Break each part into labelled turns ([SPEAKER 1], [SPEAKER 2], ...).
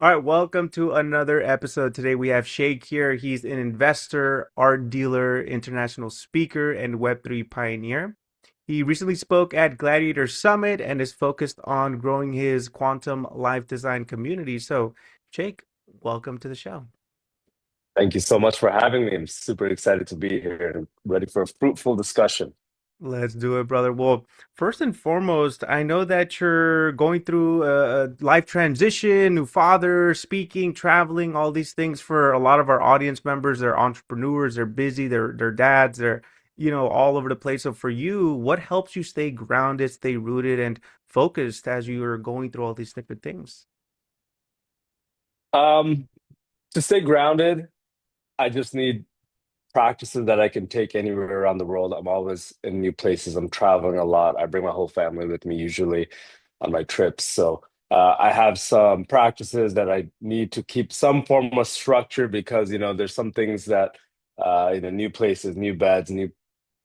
[SPEAKER 1] All right, welcome to another episode. Today we have Sheikh here. He's an investor, art dealer, international speaker, and Web3 pioneer. He recently spoke at Gladiator Summit and is focused on growing his quantum life design community. So, Sheikh, welcome to the show.
[SPEAKER 2] Thank you so much for having me. I'm super excited to be here and ready for a fruitful discussion.
[SPEAKER 1] Let's do it, brother. Well, first and foremost, I know that you're going through a life transition, new father, speaking, traveling, all these things for a lot of our audience members. They're entrepreneurs, they're busy, they're dads, they're, all over the place. So for you, what helps you stay grounded, stay rooted, and focused as you are going through all these different things?
[SPEAKER 2] Um, to stay grounded, I just need practices that I can take anywhere around the world. I'm always in new places. I'm traveling a lot. I bring my whole family with me usually on my trips. So I have some practices that I need to keep some form of structure because, there's some things that, new places, new beds, new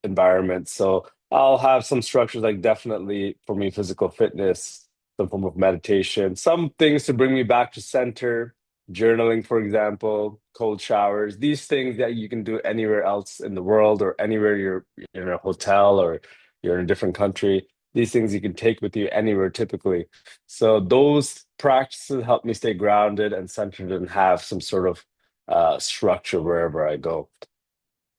[SPEAKER 2] environment. So I'll have some structures like definitely for me, physical fitness, some form of meditation, some things to bring me back to center, journaling, for example, cold showers, these things that you can do anywhere else in the world or anywhere you're in a hotel or you're in a different country. These things you can take with you anywhere typically. So those practices help me stay grounded and centered and have some sort of structure wherever I go.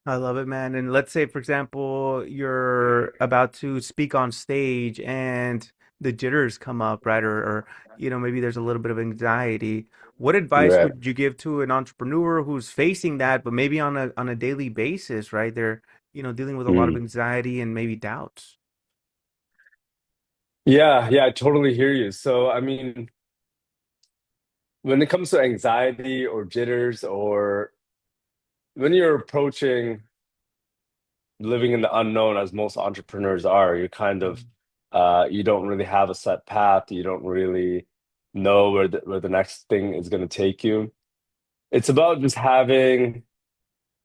[SPEAKER 1] I love it, man. And let's say, for example, you're about to speak on stage and the jitters come up, right? Or maybe there's a little bit of anxiety. What advice
[SPEAKER 2] Right.
[SPEAKER 1] would you give to an entrepreneur who's facing that, but maybe on a daily basis, right? They're, dealing with a lot of
[SPEAKER 2] Mm.
[SPEAKER 1] anxiety and maybe doubts.
[SPEAKER 2] Yeah, yeah, I totally hear you. So, I mean, when it comes to anxiety or jitters, or when you're approaching living in the unknown, as most entrepreneurs are, you're kind of, you don't really have a set path. You don't really know where the next thing is going to take you. It's about just having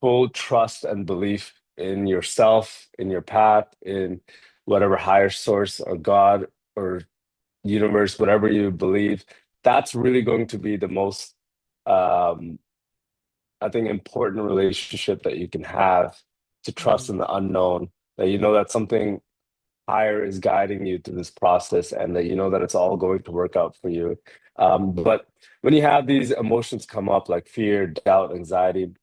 [SPEAKER 2] full trust and belief in yourself, in your path, in whatever higher source or God or universe, whatever you believe. That's really going to be the most um, I think, important relationship that you can have to trust in
[SPEAKER 1] Mhm.
[SPEAKER 2] the unknown, that you know that something higher is guiding you through this process and that you know that it's all going to work out for you. But when you have these emotions come up like fear, doubt, anxiety,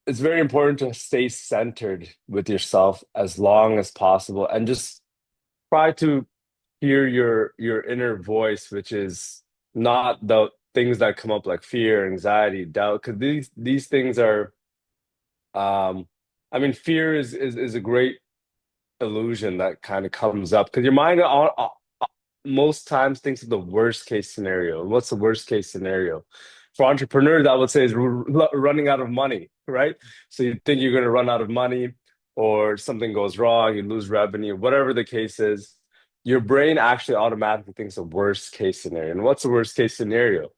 [SPEAKER 2] it's very important to stay centered with yourself as long as possible and just try to hear your inner voice, which is not the things that come up like fear, anxiety, doubt, because these things are I mean, fear is a great illusion that kind of comes up because your mind most times thinks of the worst case scenario. What's the worst case scenario? For entrepreneurs, I would say is running out of money, right? So you think you're going to run out of money or something goes wrong, you lose revenue, whatever the case is, your brain actually automatically thinks of worst case scenario. And what's the worst case scenario?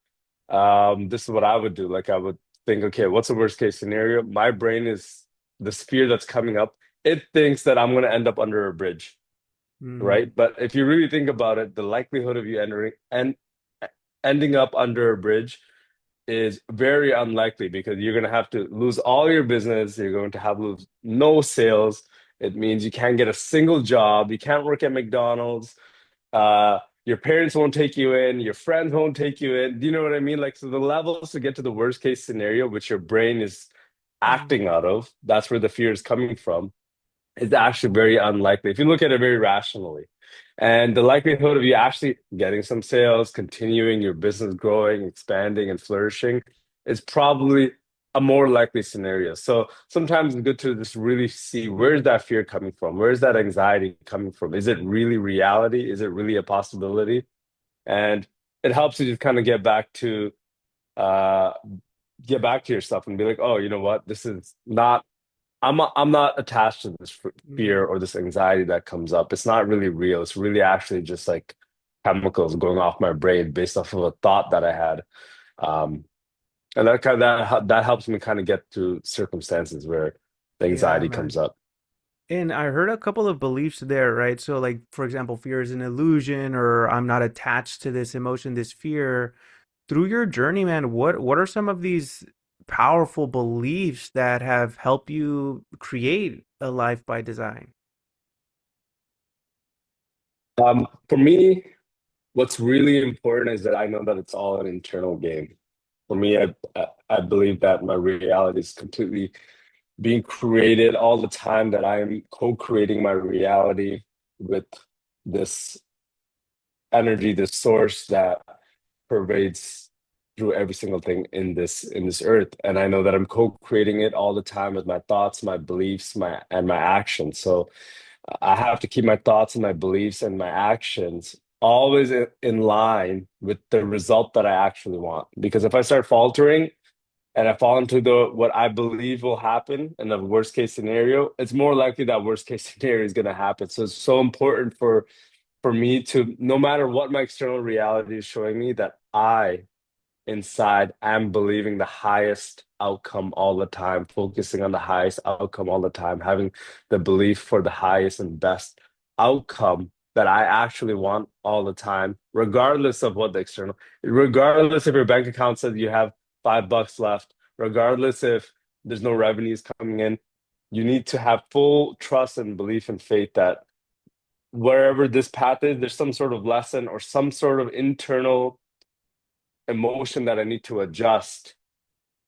[SPEAKER 2] This is what I would do. Like I would think, okay, what's the worst case scenario? My brain is the sphere that's coming up. It thinks that I'm going to end up under a bridge,
[SPEAKER 1] Mm,
[SPEAKER 2] right? But if you really think about it, the likelihood of you ending up under a bridge is very unlikely because you're going to have to lose all your business. You're going to have lose no sales. It means you can't get a single job. You can't work at McDonald's. Your parents won't take you in, your friends won't take you in. Do you know what I mean? Like, so the levels to get to the worst case scenario, which your brain is
[SPEAKER 1] mm,
[SPEAKER 2] acting out of, that's where the fear is coming from, is actually very unlikely if you look at it very rationally. And the likelihood of you actually getting some sales, continuing your business growing, expanding, and flourishing is probably a more likely scenario. So sometimes it's good to just really see where's that fear coming from? Where's that anxiety coming from? Is it really reality? Is it really a possibility? And it helps you just kind of uh get back to yourself and be like, oh, you know what? This is not I'm not attached to this fear
[SPEAKER 1] mm.
[SPEAKER 2] or this anxiety that comes up. It's not really real. It's really actually just like chemicals going off my brain based off of a thought that I had. Um, and that helps me kind of get through circumstances where the
[SPEAKER 1] Yeah,
[SPEAKER 2] anxiety comes
[SPEAKER 1] man.
[SPEAKER 2] up.
[SPEAKER 1] And I heard a couple of beliefs there, right? So, like, for example, fear is an illusion, or I'm not attached to this emotion, this fear. through your journey, man, what are some of these powerful beliefs that have helped you create a life by design?
[SPEAKER 2] For me, what's really important is that I know that it's all an internal game. For me, I believe that my reality is completely being created all the time, that I am co-creating my reality with this energy, this source that pervades through every single thing in this earth. And I know that I'm co-creating it all the time with my thoughts, my beliefs, my actions. So I have to keep my thoughts and my beliefs and my actions always in line with the result that I actually want. Because if I start faltering and I fall into the what I believe will happen in the worst case scenario, it's more likely that worst case scenario is going to happen. So it's so important for me to, no matter what my external reality is showing me, that I inside am believing the highest outcome all the time, focusing on the highest outcome all the time, having the belief for the highest and best outcome that I actually want all the time, regardless of what the external, regardless if your bank account says you have $5 left, regardless if there's no revenues coming in, you need to have full trust and belief and faith that wherever this path is, there's some sort of lesson or some sort of internal emotion that I need to adjust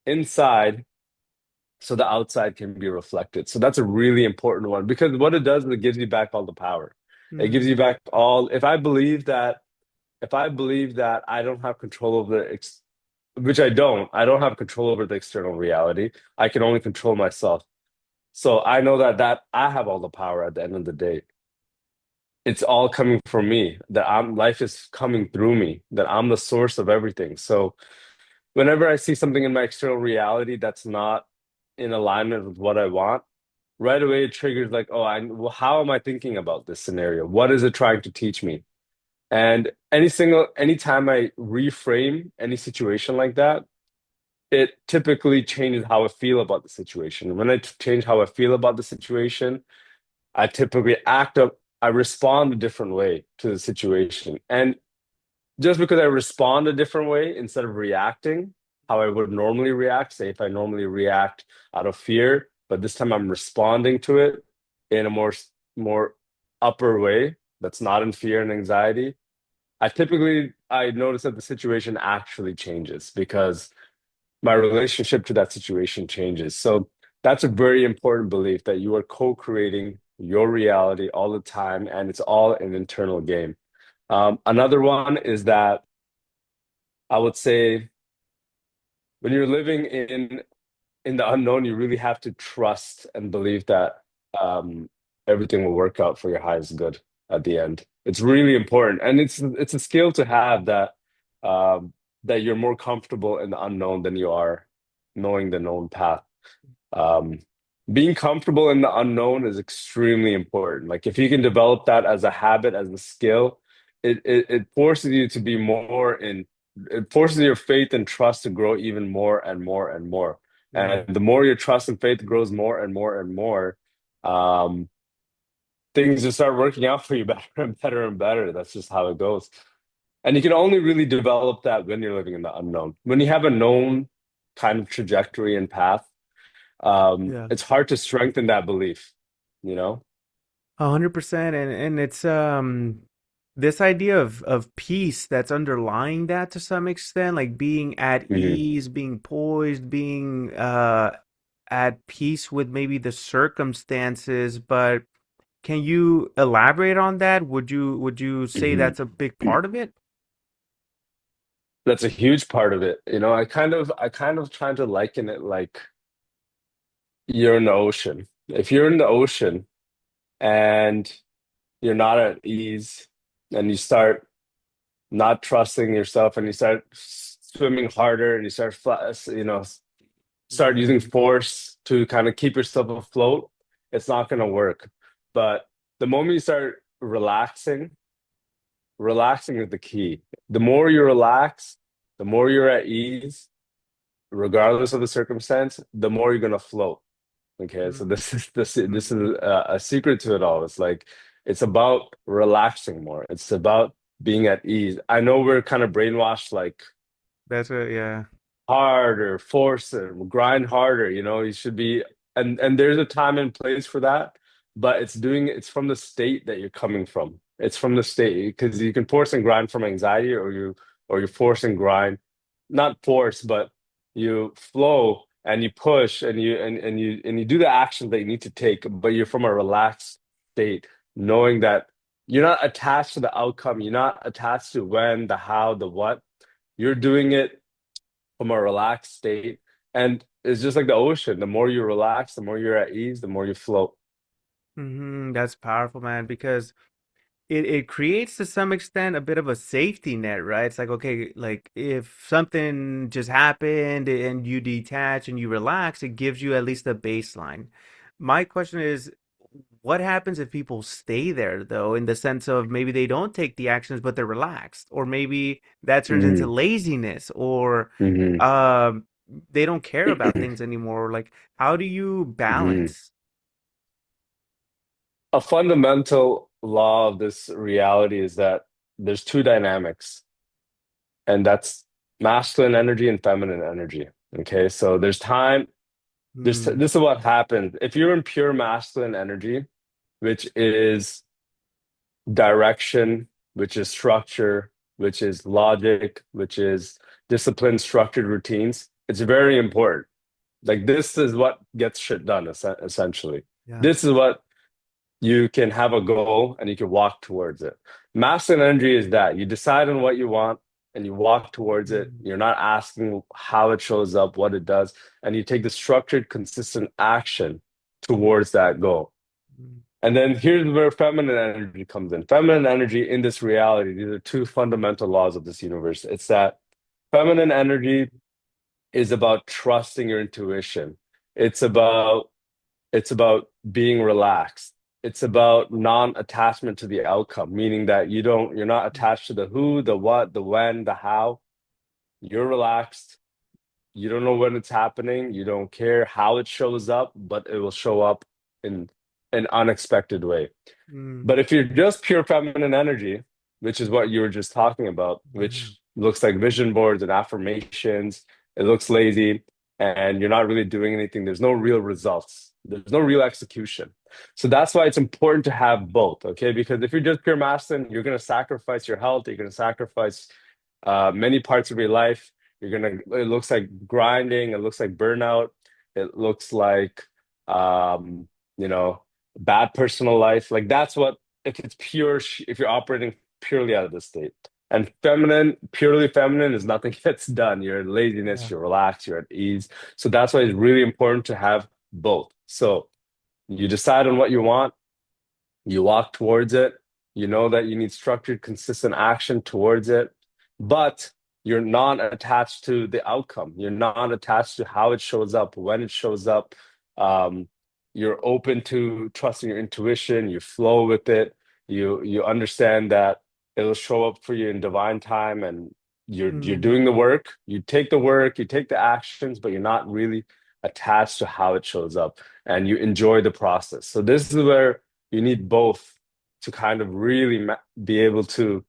[SPEAKER 2] inside so the outside can be reflected. So that's a really important one because what it does is it gives you back all the power. It gives
[SPEAKER 1] Mm,
[SPEAKER 2] you back all, if I believe that I don't have control over which I don't have control over the external reality. I can only control myself. So I know that I have all the power at the end of the day. It's all coming from me, that life is coming through me, that I'm the source of everything. So whenever I see something in my external reality that's not in alignment with what I want, right away it triggers like, oh, well, how am I thinking about this scenario? What is it trying to teach me? And anytime I reframe any situation like that, it typically changes how I feel about the situation. When I change how I feel about the situation, I typically I respond a different way to the situation. And just because I respond a different way instead of reacting how I would normally react, say if I normally react out of fear, but this time I'm responding to it in a more upper way that's not in fear and anxiety. I notice that the situation actually changes because my relationship to that situation changes. So that's a very important belief that you are co-creating your reality all the time, and it's all an internal game. Another one is that I would say when you're living in the unknown, you really have to trust and believe that um, everything will work out for your highest good at the end. It's really important, and it's a skill to have that you're more comfortable in the unknown than you are knowing the known path. Um, Being comfortable in the unknown is extremely important. Like if you can develop that as a habit, as a skill, it forces you to be more in, it forces your faith and trust to grow even more and more and more.
[SPEAKER 1] mm.
[SPEAKER 2] And the more your trust and faith grows more and more and more, um, things just start working out for you better and better and better. That's just how it goes. And you can only really develop that when you're living in the unknown. When you have a known kind of trajectory and path,
[SPEAKER 1] Yeah.
[SPEAKER 2] it's hard to strengthen that belief, you know?
[SPEAKER 1] 100%. And it's this idea of peace that's underlying that to some extent, like being at
[SPEAKER 2] Hmm.
[SPEAKER 1] ease, being poised, being at peace with maybe the circumstances. But can you elaborate on that? Would you say
[SPEAKER 2] Hmm.
[SPEAKER 1] that's a big part of it?
[SPEAKER 2] That's a huge part of it. You know, I kind of try to liken it like you're in the ocean. If you're in the ocean and you're not at ease and you start not trusting yourself and you start swimming harder and you start
[SPEAKER 1] Yeah.
[SPEAKER 2] using force to kind of keep yourself afloat, it's not going to work. But the moment you start relaxing is the key. The more you relax, the more you're at ease, regardless of the circumstance, the more you're going to float. Okay, so
[SPEAKER 1] Mm.
[SPEAKER 2] this is a secret to it all. It's like it's about relaxing more. It's about being at ease. I know we're kind of brainwashed, like
[SPEAKER 1] That's a yeah.
[SPEAKER 2] harder, force it, grind harder. You should be, and there's a time and place for that, but it's from the state that you're coming from. It's from the state because you can force and grind from anxiety, or you force and grind, not force, but you flow and you push and you do the actions that you need to take, but you're from a relaxed state, knowing that you're not attached to the outcome, you're not attached to when, the how, the what. You're doing it from a relaxed state. And it's just like the ocean. The more you relax, the more you're at ease, the more you float.
[SPEAKER 1] That's powerful, man, because it creates to some extent a bit of a safety net, right? It's like, okay, like if something just happened and you detach and you relax, it gives you at least a baseline. My question is, what happens if people stay there though, in the sense of maybe they don't take the actions, but they're relaxed, or maybe that turns into
[SPEAKER 2] Hmm.
[SPEAKER 1] laziness, or
[SPEAKER 2] Hmm.
[SPEAKER 1] um, they don't care about things anymore. Like, how do you
[SPEAKER 2] Hmm.
[SPEAKER 1] balance?
[SPEAKER 2] A fundamental law of this reality is that there's two dynamics, and that's masculine energy and feminine energy. Okay, so there's time.
[SPEAKER 1] Hmm.
[SPEAKER 2] This is what happens if you're in pure masculine energy, which is direction, which is structure, which is logic, which is disciplined, structured routines. It's very important. Like this is what gets shit done, essentially.
[SPEAKER 1] Yeah.
[SPEAKER 2] This is what you can have a goal and you can walk towards it. Masculine energy is that you decide on what you want and you walk towards it.
[SPEAKER 1] Hmm.
[SPEAKER 2] You're not asking how it shows up, what it does, and you take the structured, consistent action towards that goal. And then here's where feminine energy comes in. Feminine energy in this reality, these are two fundamental laws of this universe. It's that feminine energy is about trusting your intuition. It's about it's about being relaxed. It's about non-attachment to the outcome, meaning that you're not attached to the who, the what, the when, the how. You're relaxed. You don't know when it's happening. You don't care how it shows up, but it will show up in an unexpected way.
[SPEAKER 1] Hmm.
[SPEAKER 2] But if you're just pure feminine energy, which is what you were just talking about,
[SPEAKER 1] Yeah.
[SPEAKER 2] which looks like vision boards and affirmations, it looks lazy, and you're not really doing anything. There's no real results. There's no real execution. So that's why it's important to have both, okay? Because if you're just pure masculine, you're going to sacrifice your health, you're going to sacrifice many parts of your life. It looks like grinding, it looks like burnout, it looks like, um, you know, bad personal life. Like that's what, if it's pure, if you're operating purely out of the state. And feminine, purely feminine is nothing gets done. You're in laziness,
[SPEAKER 1] Yeah.
[SPEAKER 2] you're relaxed, you're at ease. So that's why it's really important to have both. So you decide on what you want, you walk towards it. You know that you need structured, consistent action towards it, but you're not attached to the outcome. You're not attached to how it shows up, when it shows up. Um, you're open to trusting your intuition. You flow with it. You understand that it'll show up for you in divine time, and you're
[SPEAKER 1] Hmm.
[SPEAKER 2] doing the work. You take the work, you take the actions, but you're not really attached to how it shows up, and you enjoy the process. So this is where you need both to kind of really be able to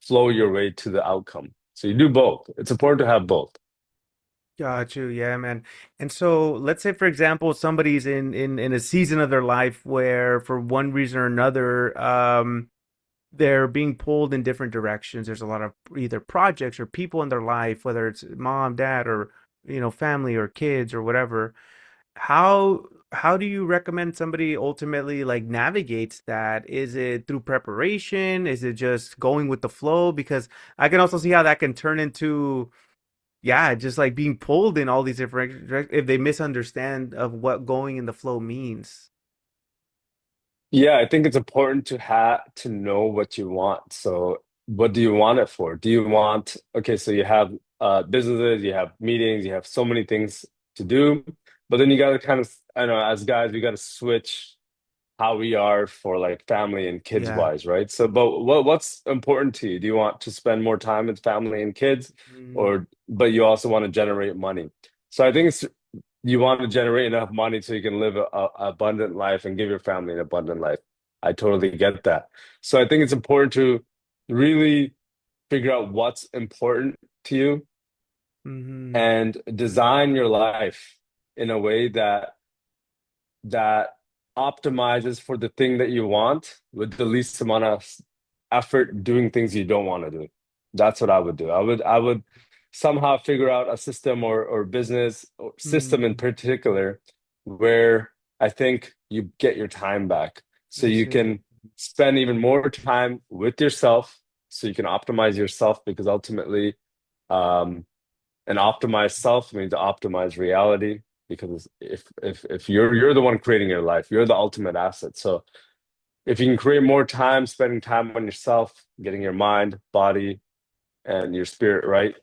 [SPEAKER 2] flow your way to the outcome. So you do both. It's important to have both.
[SPEAKER 1] Got you. Yeah, man. And so let's say, for example, somebody's in a season of their life where for one reason or another, they're being pulled in different directions. There's a lot of either projects or people in their life, whether it's mom, dad, or family or kids or whatever. How do you recommend somebody ultimately like navigates that? Is it through preparation? Is it just going with the flow? Because I can also see how that can turn into, yeah, just like being pulled in all these different if they misunderstand of what going in the flow means.
[SPEAKER 2] Yeah, I think it's important to know what you want. So what do you want it for? Do you want, okay, so you have businesses, you have meetings, you have so many things to do, but then you got to kind of, I know, as guys, we got to switch how we are for like family and kids
[SPEAKER 1] Yeah.
[SPEAKER 2] wise, right? So, but what's important to you? Do you want to spend more time with family and kids,
[SPEAKER 1] Mm,
[SPEAKER 2] or but you also want to generate money? So I think it's you want to generate enough money so you can live a abundant life and give your family an abundant life. I totally get that. So I think it's important to really figure out what's important to you
[SPEAKER 1] Mm-hmm.
[SPEAKER 2] and design your life in a way that optimizes for the thing that you want with the least amount of effort doing things you don't want to do. That's what I would do. I would somehow figure out a system or business or system in
[SPEAKER 1] Mm-hmm.
[SPEAKER 2] particular where I think you get your time back. So
[SPEAKER 1] I
[SPEAKER 2] you
[SPEAKER 1] see.
[SPEAKER 2] can spend even more time with yourself so you can optimize yourself because ultimately um an optimized self means to optimize reality because if you're the one creating your life, you're the ultimate asset. So if you can create more time spending time on yourself, getting your mind, body, and your spirit right,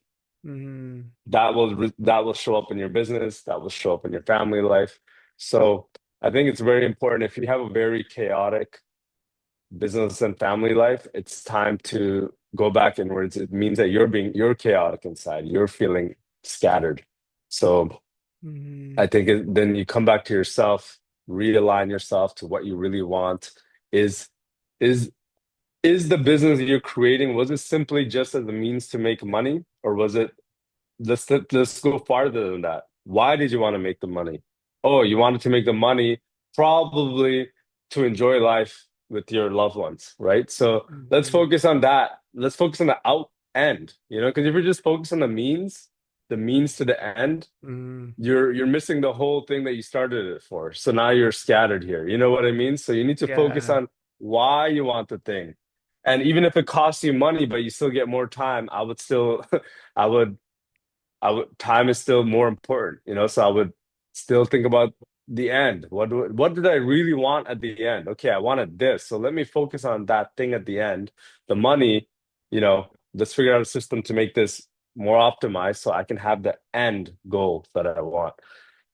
[SPEAKER 1] Mm-hmm.
[SPEAKER 2] that will show up in your business, that will show up in your family life. So I think it's very important if you have a very chaotic business and family life, it's time to go back inwards. It means that you're chaotic inside. You're feeling scattered. So
[SPEAKER 1] Mm-hmm.
[SPEAKER 2] I think then you come back to yourself, realign yourself to what you really want. Is is is the business you're creating, was it simply just as a means to make money, or was it let's go farther than that. Why did you want to make the money? Oh, you wanted to make the money probably to enjoy life with your loved ones, right? So let's
[SPEAKER 1] Mm-hmm.
[SPEAKER 2] focus on that. Let's focus on the out end, because if you're just focused on the means to the end,
[SPEAKER 1] Mm-hmm.
[SPEAKER 2] you're missing the whole thing that you started it for. So now you're scattered here. You know what I mean? So you need to focus
[SPEAKER 1] Yeah.
[SPEAKER 2] on why you want the thing. And even if it costs you money, but you still get more time, I would still I would time is still more important, so I would still think about the end. What did I really want at the end? Okay, I wanted this. So let me focus on that thing at the end. The money, let's figure out a system to make this more optimized so I can have the end goal that I want.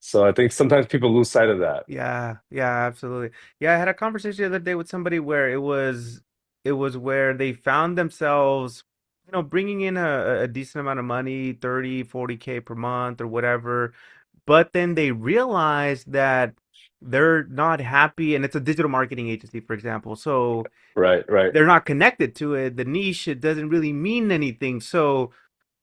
[SPEAKER 2] So I think sometimes people lose sight of that.
[SPEAKER 1] Yeah, yeah, absolutely. Yeah, I had a conversation the other day with somebody where it was where they found themselves, bringing in a decent amount of money, 30, 40K per month or whatever, but then they realized that they're not happy, and it's a digital marketing agency, for example. So
[SPEAKER 2] Right, right.
[SPEAKER 1] they're not connected to it. The niche, it doesn't really mean anything. So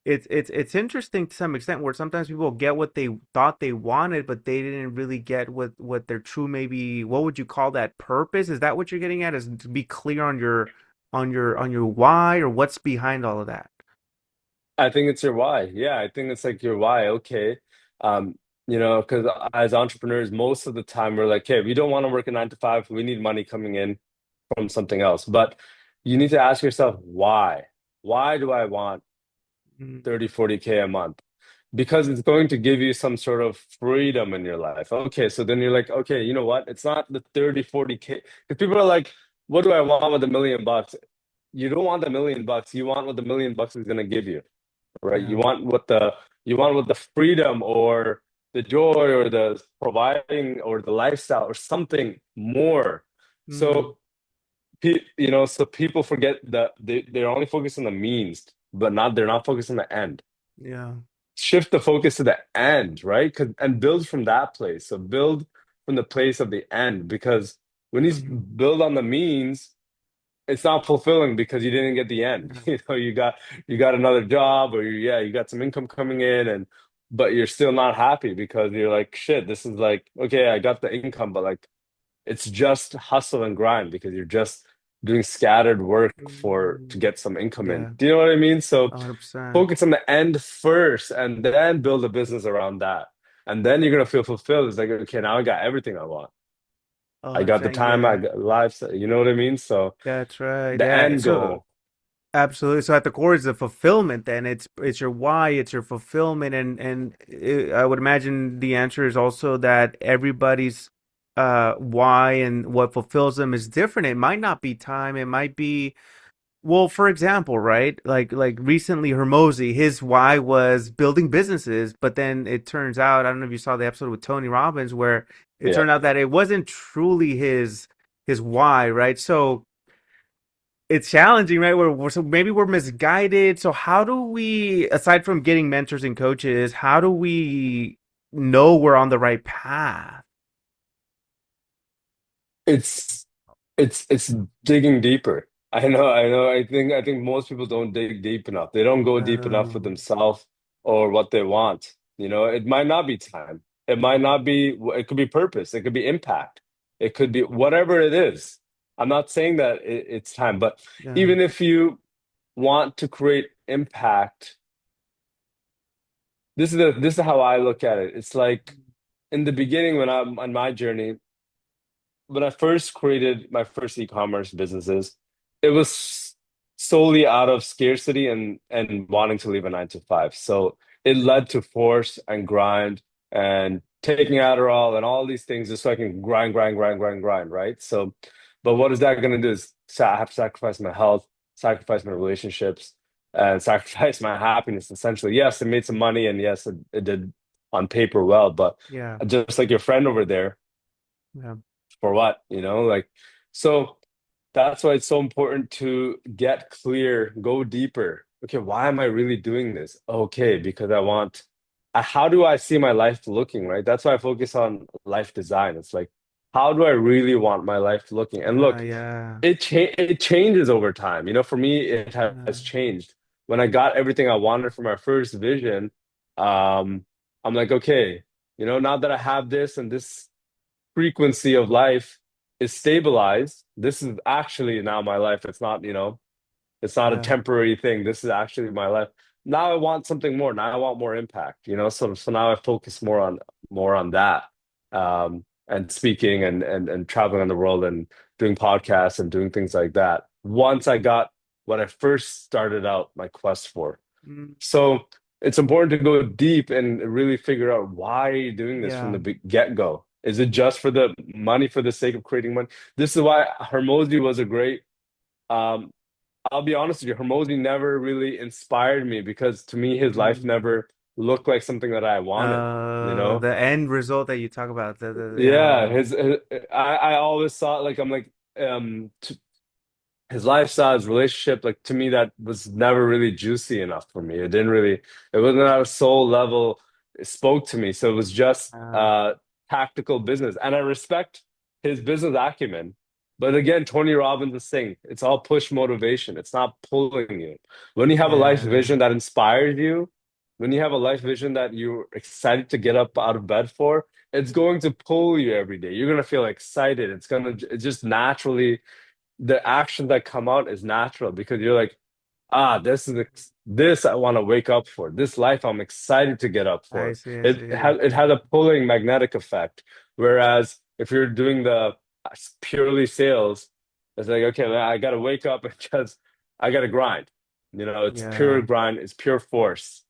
[SPEAKER 1] it's interesting to some extent where sometimes people get what they thought they wanted, but they didn't really get what their true, maybe what would you call that, purpose? Is that what you're getting at? Is to be clear on your why, or what's behind all of that?
[SPEAKER 2] I think it's your why. Yeah, I think it's like your why. Okay. Because as entrepreneurs, most of the time we're like, hey, we don't want to work a 9 to 5. We need money coming in from something else. But you need to ask yourself, why? Why do I want
[SPEAKER 1] Mm,
[SPEAKER 2] 30, 40K a month? Because it's going to give you some sort of freedom in your life. Okay, so then you're like, okay, you know what? It's not the 30, 40K. Because people are like, what do I want with $1 million? You don't want the $1 million. You want what the $1 million is going to give you, right?
[SPEAKER 1] yeah.
[SPEAKER 2] You want what the freedom or the joy or the providing or the lifestyle or something more.
[SPEAKER 1] Mm,
[SPEAKER 2] So so people forget that they're only focused on the means, but they're not focused on the end.
[SPEAKER 1] yeah.
[SPEAKER 2] Shift the focus to the end, right? And build from that place. So build from the place of the end because when you
[SPEAKER 1] Hmm.
[SPEAKER 2] build on the means, it's not fulfilling because you didn't get the end.
[SPEAKER 1] Yeah.
[SPEAKER 2] You got another job or you got some income coming in but you're still not happy because you're like, shit, this is like, okay, I got the income, but like it's just hustle and grind because you're just doing scattered work to
[SPEAKER 1] Mm,
[SPEAKER 2] get some income in.
[SPEAKER 1] yeah.
[SPEAKER 2] Do you know what I mean? So
[SPEAKER 1] 100%.
[SPEAKER 2] focus on the end first and then build a business around that. And then you're gonna feel fulfilled. It's like, okay, now I got everything I want. I got the
[SPEAKER 1] 100%.
[SPEAKER 2] time, I
[SPEAKER 1] Yeah.
[SPEAKER 2] got life, you know what I mean? So
[SPEAKER 1] That's right.
[SPEAKER 2] the
[SPEAKER 1] Yeah.
[SPEAKER 2] end
[SPEAKER 1] So
[SPEAKER 2] goal.
[SPEAKER 1] absolutely. So at the core is the fulfillment. Then it's your why, it's your fulfillment, and I would imagine the answer is also that everybody's why and what fulfills them is different. It might not be time. It might be, well, for example, right? Like recently, Hermosi, his why was building businesses, but then it turns out, I don't know if you saw the episode with Tony Robbins, where it
[SPEAKER 2] Yeah.
[SPEAKER 1] turned out that it wasn't truly his why, right? So it's challenging, right? So maybe we're misguided. So how do we, aside from getting mentors and coaches, how do we know we're on the right path?
[SPEAKER 2] It's it's digging deeper. I know. I think most people don't dig deep enough. They don't go deep enough with
[SPEAKER 1] Um,
[SPEAKER 2] themselves or what they want. You know, it might not be time. It might not be, it could be purpose. It could be impact. It could be whatever it is. I'm not saying that it's time, but
[SPEAKER 1] yeah.
[SPEAKER 2] even if you want to create impact, this is how I look at it. It's like in the beginning when I'm on my journey, when I first created my first e-commerce businesses, it was solely out of scarcity and wanting to leave a 9 to 5. So it
[SPEAKER 1] Yeah.
[SPEAKER 2] led to force and grind and taking Adderall and all these things just so I can grind, right? So, but what is that going to do is I have to sacrifice my health, sacrifice my relationships, and sacrifice my happiness, essentially. Yes, it made some money, and yes, it did on paper well, but
[SPEAKER 1] Yeah.
[SPEAKER 2] just like your friend over there,
[SPEAKER 1] Yeah.
[SPEAKER 2] for what, like, so that's why it's so important to get clear, go deeper. Okay, why am I really doing this? Okay, because I want, how do I see my life looking, right? That's why I focus on life design. It's like, how do I really want my life looking? And look,
[SPEAKER 1] Yeah.
[SPEAKER 2] it changes over time. For me, it
[SPEAKER 1] Yeah.
[SPEAKER 2] has changed. When I got everything I wanted for my first vision, um, I'm like, okay, now that I have this and this frequency of life is stabilized. This is actually now my life. It's not a
[SPEAKER 1] Yeah.
[SPEAKER 2] temporary thing. This is actually my life. Now I want something more. Now I want more impact. So now I focus more on that. And speaking and traveling on the world and doing podcasts and doing things like that. Once I got what I first started out my quest for.
[SPEAKER 1] Mm,
[SPEAKER 2] So it's important to go deep and really figure out why are you doing this from
[SPEAKER 1] yeah.
[SPEAKER 2] the get-go? Is it just for the money for the sake of creating money? This is why Hermosi was a great um I'll be honest with you, Hermosi never really inspired me because to me his life
[SPEAKER 1] Mm.
[SPEAKER 2] never looked like something that I wanted, you know?
[SPEAKER 1] The end result that you talk about,
[SPEAKER 2] Yeah, I always thought like I'm like his lifestyle, his relationship, like to me, that was never really juicy enough for me. It wasn't at a soul level. It spoke to me. So it was just
[SPEAKER 1] uh,
[SPEAKER 2] tactical business. And I respect his business acumen. But again, Tony Robbins is saying it's all push motivation. It's not pulling you. When you have a life
[SPEAKER 1] yeah.
[SPEAKER 2] vision that inspires you, when you have a life vision that you're excited to get up out of bed for, it's going to pull you every day. You're going to feel excited. It's just naturally the actions that come out is natural because you're like, this I want to wake up for. This life I'm excited to get up
[SPEAKER 1] I
[SPEAKER 2] for.
[SPEAKER 1] see. I
[SPEAKER 2] It
[SPEAKER 1] see.
[SPEAKER 2] has a pulling magnetic effect. Whereas if you're doing the purely sales, it's like, okay, man, I gotta wake up and just I gotta grind. It's pure
[SPEAKER 1] Yeah.
[SPEAKER 2] grind, it's pure force.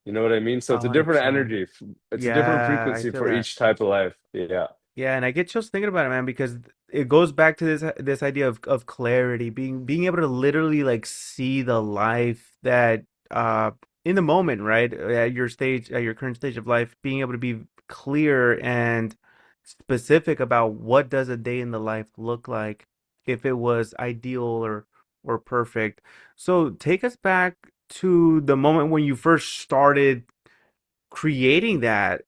[SPEAKER 2] You know what I mean? So it's a different
[SPEAKER 1] 100%.
[SPEAKER 2] energy. It's a different
[SPEAKER 1] Yeah, I
[SPEAKER 2] frequency
[SPEAKER 1] feel
[SPEAKER 2] for
[SPEAKER 1] that.
[SPEAKER 2] each type of life. Yeah.
[SPEAKER 1] Yeah, and I get chills thinking about it, man, because it goes back to this idea of clarity, being able to literally like see the life that in the moment, right? At your current stage of life, being able to be clear and specific about what does a day in the life look like if it was ideal or perfect. So take us back to the moment when you first started creating that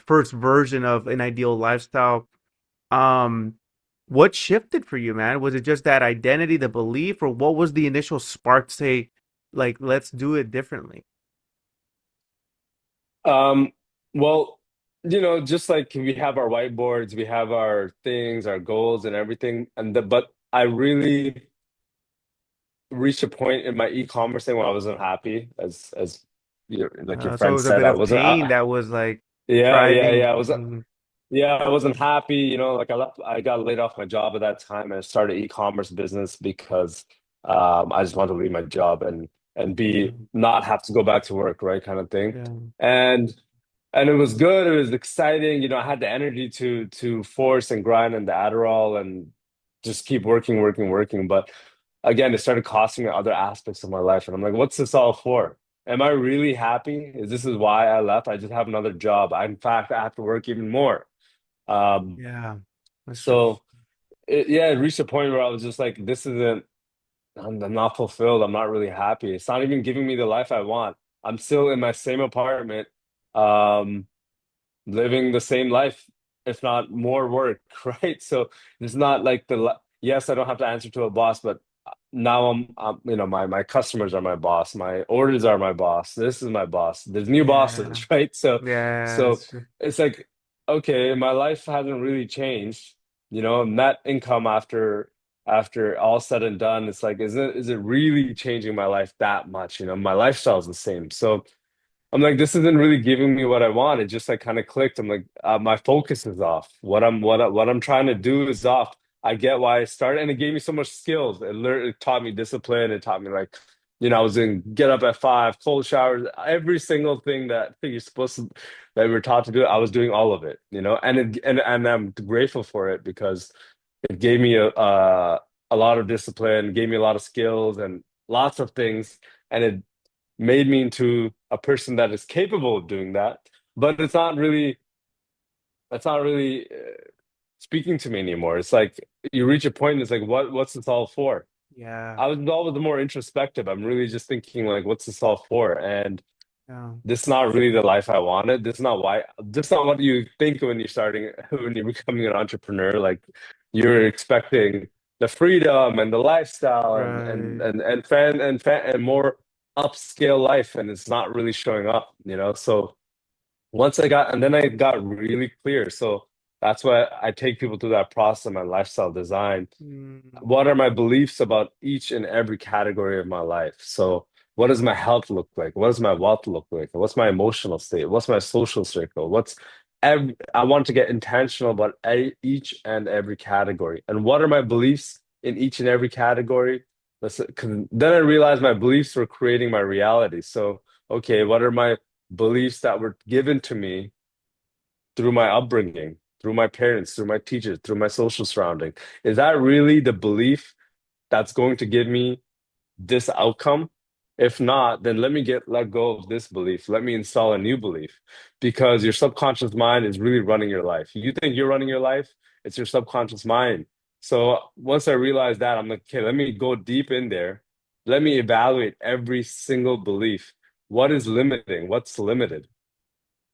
[SPEAKER 1] first version of an ideal lifestyle. um what shifted for you, man? Was it just that identity, the belief, or what was the initial spark to say, like, let's do it differently?
[SPEAKER 2] Um, well, just like we have our whiteboards, we have our things, our goals and everything. But I really reached a point in my e-commerce thing when I wasn't happy, as like your
[SPEAKER 1] So it
[SPEAKER 2] friend
[SPEAKER 1] was a
[SPEAKER 2] said,
[SPEAKER 1] bit
[SPEAKER 2] I
[SPEAKER 1] of
[SPEAKER 2] wasn't.
[SPEAKER 1] pain that was like
[SPEAKER 2] Yeah.
[SPEAKER 1] driving.
[SPEAKER 2] I was. Yeah, I wasn't happy. Like I got laid off my job at that time and I started e-commerce business because I just wanted to leave my job and
[SPEAKER 1] Yeah,
[SPEAKER 2] be not have to go back to work, right, kind of thing.
[SPEAKER 1] yeah,
[SPEAKER 2] And and it was good. It was exciting. I had the energy to force and grind and the Adderall and just keep working. But again, it started costing me other aspects of my life. And I'm like, what's this all for? Am I really happy? Is why I left? I just have another job. In fact, I have to work even more. Um,
[SPEAKER 1] yeah. That's true.
[SPEAKER 2] so it reached a point where I was just like, this isn't, I'm not fulfilled. I'm not really happy. It's not even giving me the life I want. I'm still in my same apartment, um, living the same life, if not more work, right? So it's not like yes, I don't have to answer to a boss, but now my customers are my boss, my orders are my boss, this is my boss, there's new
[SPEAKER 1] Yeah.
[SPEAKER 2] bosses, right? So
[SPEAKER 1] Yeah,
[SPEAKER 2] so
[SPEAKER 1] that's true.
[SPEAKER 2] it's like, okay, my life hasn't really changed, net income after all said and done, it's like, is it really changing my life that much? My lifestyle's the same. So I'm like, this isn't really giving me what I want. It just like kind of clicked. I'm like, my focus is off. What I'm trying to do is off. I get why I started, and it gave me so much skills. It taught me discipline. It taught me like, I was in get up at 5, cold showers, every single thing that you're supposed to that we're taught to do. I was doing all of it, and I'm grateful for it because it gave me a lot of discipline, gave me a lot of skills and lots of things, and it made me into a person that is capable of doing that. But it's not really speaking to me anymore. It's like you reach a point and it's like, what's this all for?
[SPEAKER 1] Yeah.
[SPEAKER 2] I was always more introspective. I'm really just thinking like, what's this all for? And
[SPEAKER 1] Yeah.
[SPEAKER 2] this is not really the life I wanted. This is not what you think when you're starting, when you're becoming an entrepreneur. Like you're expecting the freedom and the lifestyle and
[SPEAKER 1] Right.
[SPEAKER 2] and and and more upscale life, and it's not really showing up. So and then I got really clear. So that's why I take people through that process of my lifestyle design.
[SPEAKER 1] Mm,
[SPEAKER 2] What are my beliefs about each and every category of my life? So, what does my health look like? What does my wealth look like? What's my emotional state? What's my social circle? I want to get intentional about each and every category. And what are my beliefs in each and every category? 'Cause then I realized my beliefs were creating my reality. So, okay, what are my beliefs that were given to me through my upbringing, through my parents, through my teachers, through my social surrounding? Is that really the belief that's going to give me this outcome? If not, then let go of this belief. Let me install a new belief because your subconscious mind is really running your life. You think you're running your life, it's your subconscious mind. So once I realized that, I'm like, okay, let me go deep in there. Let me evaluate every single belief. What is limiting? What's limited?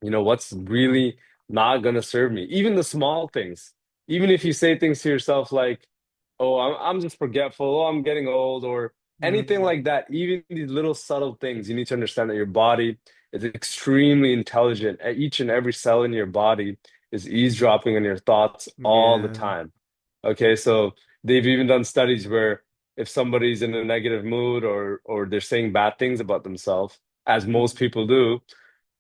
[SPEAKER 2] What's
[SPEAKER 1] yeah.
[SPEAKER 2] really not going to serve me? Even the small things. Even if you say things to yourself like, oh, I'm just forgetful, oh, I'm getting old, or anything
[SPEAKER 1] Mm,
[SPEAKER 2] like that, even these little subtle things, you need to understand that your body is extremely intelligent. Each and every cell in your body is eavesdropping on your thoughts all the
[SPEAKER 1] yeah.
[SPEAKER 2] time. Okay, so they've even done studies where if somebody's in a negative mood or they're saying bad things about themselves, as most
[SPEAKER 1] Mm,
[SPEAKER 2] people do,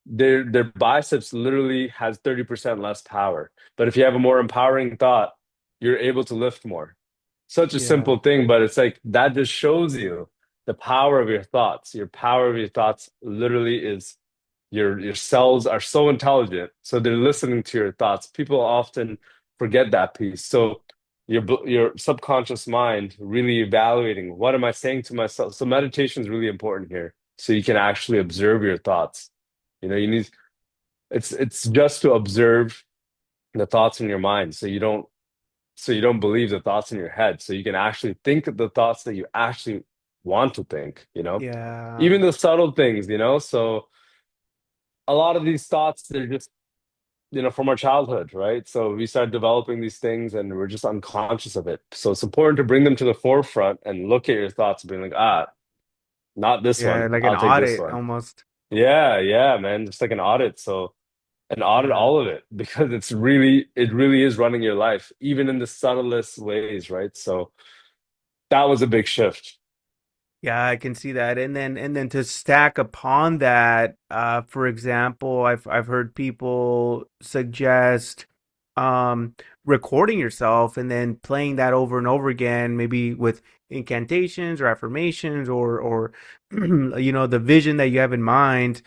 [SPEAKER 2] their biceps literally has 30% less power. But if you have a more empowering thought, you're able to lift more. Such a
[SPEAKER 1] yeah.
[SPEAKER 2] simple thing, but it's like that just shows you the power of your thoughts. Your power of your thoughts literally is your cells are so intelligent, so they're listening to your thoughts. People often forget that piece. So your subconscious mind really evaluating what am I saying to myself. So meditation is really important here. So you can actually observe your thoughts. You need it's just to observe the thoughts in your mind so you don't believe the thoughts in your head. So you can actually think of the thoughts that you actually want to think.
[SPEAKER 1] Yeah.
[SPEAKER 2] Even the subtle things. So a lot of these thoughts, they're just from our childhood, right? So we start developing these things and we're just unconscious of it. So it's important to bring them to the forefront and look at your thoughts and being like, not this
[SPEAKER 1] Yeah,
[SPEAKER 2] one.
[SPEAKER 1] like an
[SPEAKER 2] I'll take this
[SPEAKER 1] audit
[SPEAKER 2] one.
[SPEAKER 1] almost.
[SPEAKER 2] Yeah, yeah, man. Just like an audit. So and audit
[SPEAKER 1] Yeah.
[SPEAKER 2] all of it because it really is running your life, even in the subtlest ways, right? So that was a big shift.
[SPEAKER 1] Yeah, I can see that. And then to stack upon that, for example, I've heard people suggest um recording yourself and then playing that over and over again, maybe with incantations or affirmations or the vision that you have in mind.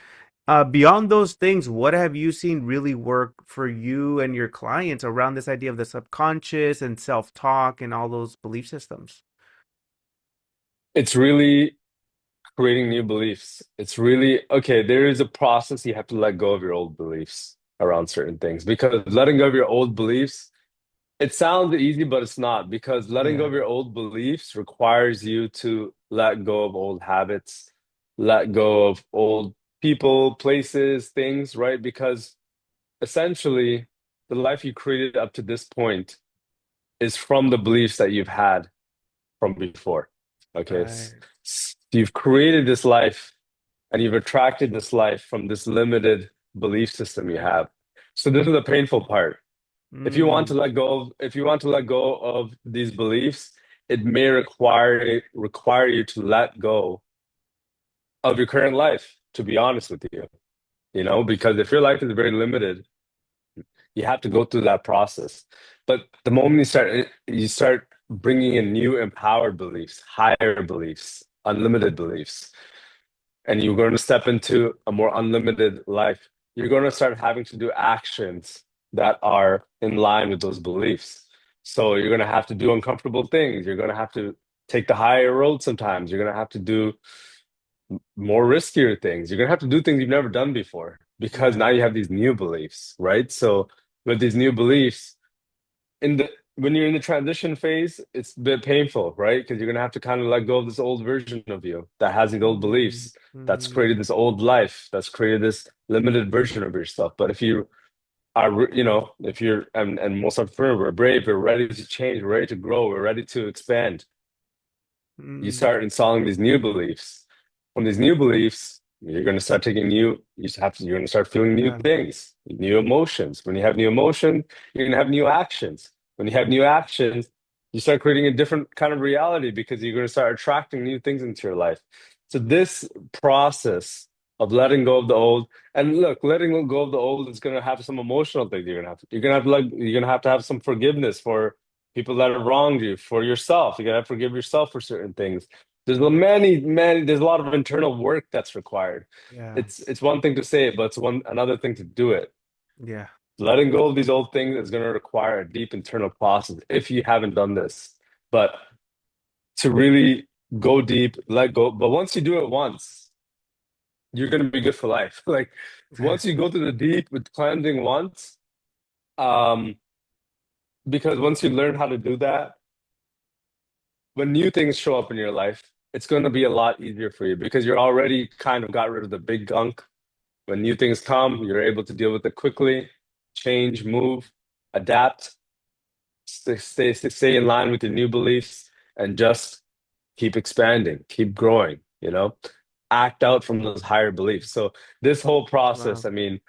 [SPEAKER 1] Beyond those things, what have you seen really work for you and your clients around this idea of the subconscious and self-talk and all those belief systems?
[SPEAKER 2] It's really creating new beliefs. It's really okay. There is a process you have to let go of your old beliefs around certain things because letting go of your old beliefs, it sounds easy, but it's not because letting go
[SPEAKER 1] Yeah.
[SPEAKER 2] of your old beliefs requires you to let go of old habits, let go of old people, places, things, right? Because essentially, the life you created up to this point is from the beliefs that you've had from before. Okay.
[SPEAKER 1] Right.
[SPEAKER 2] You've created this life and you've attracted this life from this limited belief system you have. So this is the painful part.
[SPEAKER 1] Mm.
[SPEAKER 2] If you want to let go of these beliefs, it may require you to let go of your current life, to be honest with you. You know, because if your life is very limited, you have to go through that process. But the moment you start bringing in new empowered beliefs, higher beliefs, unlimited beliefs, and you're going to step into a more unlimited life, you're going to start having to do actions that are in line with those beliefs. So you're going to have to do uncomfortable things. You're going to have to take the higher road sometimes. You're going to have to do more riskier things. You're going to have to do things you've never done before because now
[SPEAKER 1] Yeah.
[SPEAKER 2] you have these new beliefs, right? So with these new beliefs, in the when you're in the transition phase, it's a bit painful, right? Because you're gonna have to kind of let go of this old version of you that has these old
[SPEAKER 1] Mm.
[SPEAKER 2] beliefs, that's created
[SPEAKER 1] Mm.
[SPEAKER 2] this old life, that's created this limited version of yourself. But if you are, if you're and most entrepreneurs, we're brave, we're ready to change, we're ready to grow, we're ready to expand. You
[SPEAKER 1] Mm.
[SPEAKER 2] start installing these new beliefs. From these new beliefs, you're going to start taking new, you're going to start feeling new
[SPEAKER 1] Yeah.
[SPEAKER 2] things, new emotions. When you have new emotion, you're going to have new actions. When you have new actions, you start creating a different kind of reality because you're going to start attracting new things into your life. So this process of letting go of the old, and look, letting go of the old is going to have some emotional things you're going to have to you're going to have some forgiveness for people that have wronged you, for yourself. You gotta forgive yourself for certain things. There's a lot of internal work that's required.
[SPEAKER 1] Yeah.
[SPEAKER 2] It's one thing to say it, but it's another thing to do it.
[SPEAKER 1] Yeah.
[SPEAKER 2] Letting go of these old things is gonna require a deep internal process if you haven't done this. But to really go deep, let go. But once you do it once, you're gonna be good for life. Like once you go through the deep with cleansing once, um, because once you learn how to do that, when new things show up in your life, it's going to be a lot easier for you because you're already kind of got rid of the big gunk. When new things come, you're able to deal with it quickly, change, move, adapt, stay in line with your new beliefs, and just keep expanding, keep growing, act out from those higher beliefs. So this whole process,
[SPEAKER 1] Wow.
[SPEAKER 2] I mean,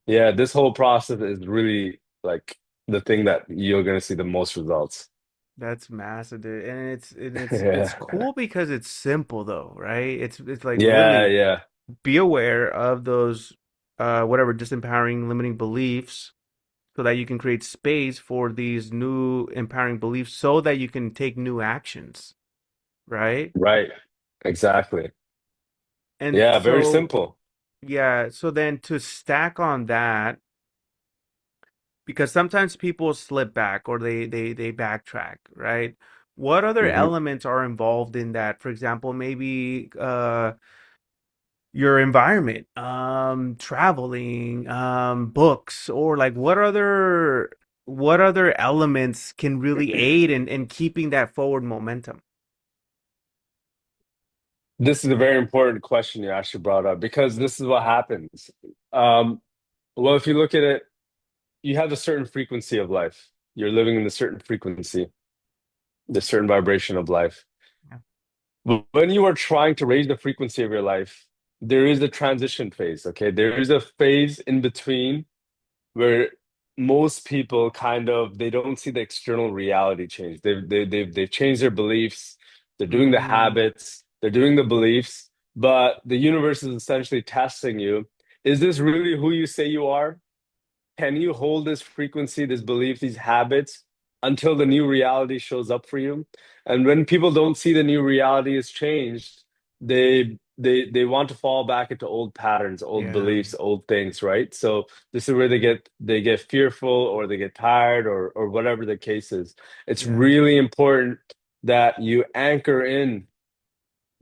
[SPEAKER 2] yeah, this whole process is really like the thing that you're going to see the most results.
[SPEAKER 1] That's massive, dude. And it's
[SPEAKER 2] Yeah.
[SPEAKER 1] cool because it's simple though, right? It's like
[SPEAKER 2] Yeah,
[SPEAKER 1] literally
[SPEAKER 2] yeah.
[SPEAKER 1] be aware of those whatever disempowering limiting beliefs so that you can create space for these new empowering beliefs so that you can take new actions, right?
[SPEAKER 2] Right. Exactly.
[SPEAKER 1] And
[SPEAKER 2] Yeah, very
[SPEAKER 1] so
[SPEAKER 2] simple.
[SPEAKER 1] yeah, so then to stack on that, because sometimes people slip back or they backtrack, right? What other
[SPEAKER 2] Hmm.
[SPEAKER 1] elements are involved in that? For example, maybe your environment, traveling, books, or like what other elements can really aid in keeping that forward momentum?
[SPEAKER 2] This is a very important question you actually brought up because this is what happens. Um, well, if you look at it, you have a certain frequency of life. You're living in a certain frequency, the certain vibration of life.
[SPEAKER 1] Yeah.
[SPEAKER 2] When you are trying to raise the frequency of your life, there is a transition phase, okay? There is a phase in between where most people kind of they don't see the external reality change. They've changed their beliefs. They're doing the
[SPEAKER 1] Mm,
[SPEAKER 2] habits. They're doing the beliefs, but the universe is essentially testing you. Is this really who you say you are? Can you hold this frequency, this belief, these habits until the new reality shows up for you? And when people don't see the new reality has changed, they want to fall back into old patterns, old
[SPEAKER 1] yeah,
[SPEAKER 2] beliefs, old things, right? So this is where they get fearful or they get tired or whatever the case is. It's
[SPEAKER 1] yeah.
[SPEAKER 2] really important that you anchor in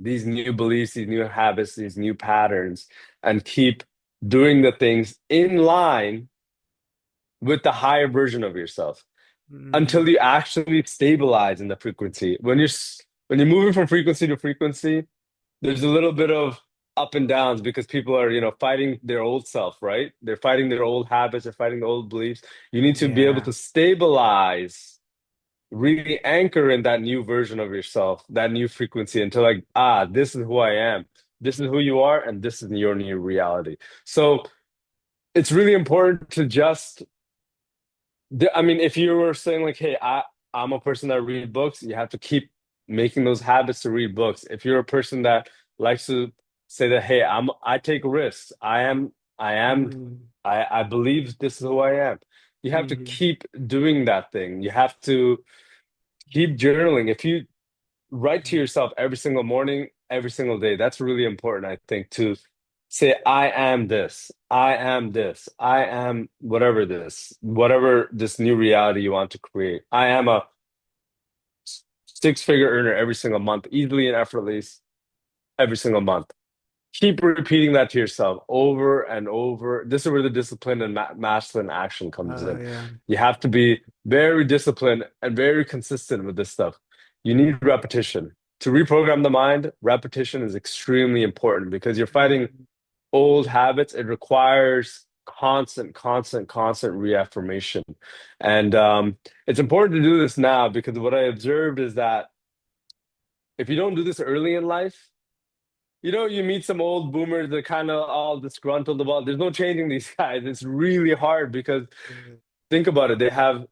[SPEAKER 2] these new beliefs, these new habits, these new patterns, and keep doing the things in line with the higher version of yourself
[SPEAKER 1] Mm,
[SPEAKER 2] until you actually stabilize in the frequency. When you're moving from frequency to frequency, there's a little bit of up and downs because people are, fighting their old self, right? They're fighting their old habits, they're fighting the old beliefs. You need to be able
[SPEAKER 1] yeah,
[SPEAKER 2] to stabilize really anchor in that new version of yourself, that new frequency until like, this is who I am. This is who you are, and this is your new reality. So it's really important to just I mean, if you were saying like, hey, I'm a person that read books, you have to keep making those habits to read books. If you're a person that likes to say that, hey, I take risks. I am
[SPEAKER 1] Mm-hmm.
[SPEAKER 2] I believe this is who I am. You have to
[SPEAKER 1] Mm-hmm.
[SPEAKER 2] keep doing that thing. You have to keep journaling. If you write to yourself every single morning, every single day, that's really important, I think, to say, I am this, I am this, I am whatever this new reality you want to create. I am a six-figure earner every single month, easily and effortlessly every single month. Keep repeating that to yourself over and over. This is where the discipline and masculine action comes
[SPEAKER 1] Oh
[SPEAKER 2] in.
[SPEAKER 1] yeah.
[SPEAKER 2] You have to be very disciplined and very consistent with this stuff. You need repetition. To reprogram the mind, repetition is extremely important because you're fighting
[SPEAKER 1] Mm-hmm.
[SPEAKER 2] old habits. It requires constant reaffirmation. And it's important to do this now because what I observed is that if you don't do this early in life, you meet some old boomers that kind of all disgruntled about. There's no changing these guys. It's really hard because think about it. They have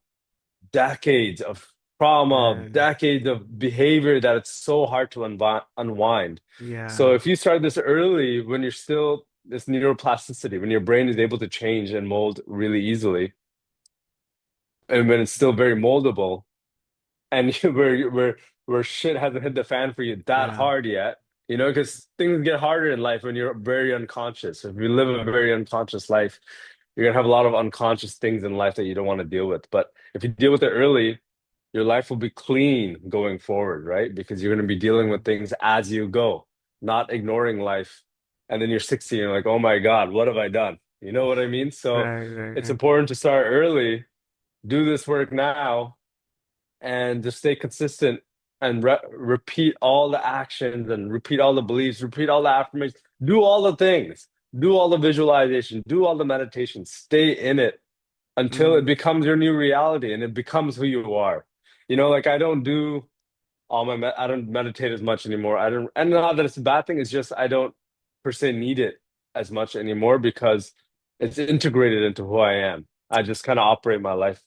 [SPEAKER 2] decades of trauma,
[SPEAKER 1] Yeah.
[SPEAKER 2] decades of behavior that it's so hard to unwind. So
[SPEAKER 1] Yeah.
[SPEAKER 2] if you start this early, when you're still this neuroplasticity, when your brain is able to change and mold really easily, and when it's still very moldable, and where shit hasn't hit the fan for you that
[SPEAKER 1] Yeah.
[SPEAKER 2] hard yet, because things get harder in life when you're very unconscious. If you live a very unconscious life, you're gonna have a lot of unconscious things in life that you don't want to deal with. But if you deal with it early, your life will be clean going forward, right? Because you're gonna be dealing
[SPEAKER 1] Yeah.
[SPEAKER 2] with things as you go, not ignoring life. And then you're 60, you're like, oh my God, what have I done? You know what I mean? So
[SPEAKER 1] Right. Right.
[SPEAKER 2] it's
[SPEAKER 1] Right.
[SPEAKER 2] important to start early, do this work now, and just stay consistent and repeat all the actions and repeat all the beliefs, repeat all the affirmations, do all the things, do all the visualization, do all the meditation, stay in it until it
[SPEAKER 1] Mm-hmm.
[SPEAKER 2] becomes your new reality and it becomes who you are. Like I don't do I don't meditate as much anymore. I don't, and not that it's a bad thing, it's just I don't per se need it as much anymore because it's integrated into who I am. I just kind of operate my life.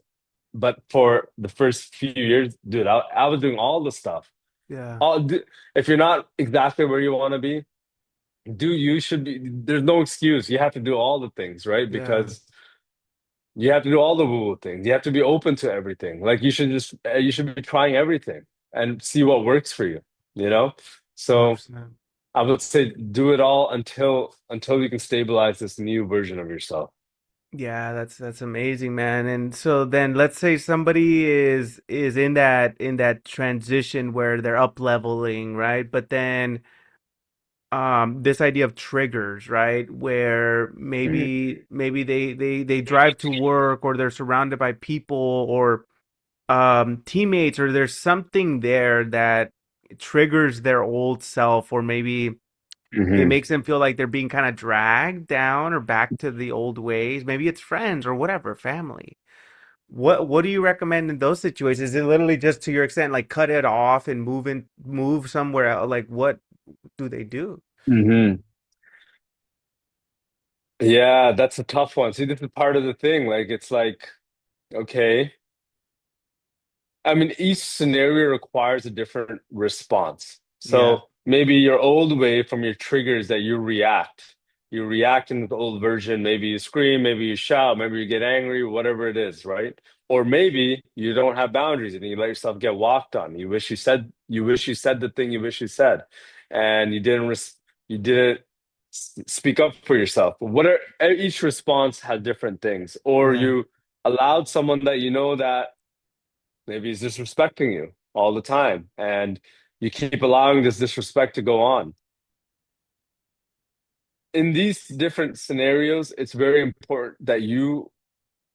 [SPEAKER 2] But for the first few years, dude, I was doing all the stuff.
[SPEAKER 1] Yeah.
[SPEAKER 2] All if you're not exactly where you want to be, you should be. There's no excuse. You have to do all the things, right?
[SPEAKER 1] Yeah.
[SPEAKER 2] Because you have to do all the woo-woo things. You have to be open to everything. Like you should be trying everything and see what works for you, you know? So
[SPEAKER 1] 100%.
[SPEAKER 2] I would say do it all until you can stabilize this new version of yourself.
[SPEAKER 1] Yeah, that's amazing, man. And so then let's say somebody is in that transition where they're up leveling, right? But then this idea of triggers, right? Where
[SPEAKER 2] Mhm.
[SPEAKER 1] maybe they drive to work or they're surrounded by people or teammates or there's something there that triggers their old self or maybe it
[SPEAKER 2] Mhm.
[SPEAKER 1] makes them feel like they're being kind of dragged down or back to the old ways. Maybe it's friends or whatever, family. What do you recommend in those situations? Is it literally just to your extent, like cut it off and move somewhere else? Like what do they do?
[SPEAKER 2] Mhm. Yeah, that's a tough one. See, this is part of the thing. Like, it's like, okay. I mean, each scenario requires a different response.
[SPEAKER 1] Yeah,
[SPEAKER 2] So maybe your old way from your triggers that you react. You react in the old version. Maybe you scream, maybe you shout, maybe you get angry, whatever it is, right? Or maybe you don't have boundaries and you let yourself get walked on. You wish you said the thing you wish you said, and you didn't speak up for yourself. Each response has different things. Or
[SPEAKER 1] yeah,
[SPEAKER 2] you allowed someone that you know that maybe he's disrespecting you all the time, and you keep allowing this disrespect to go on. In these different scenarios, it's very important that you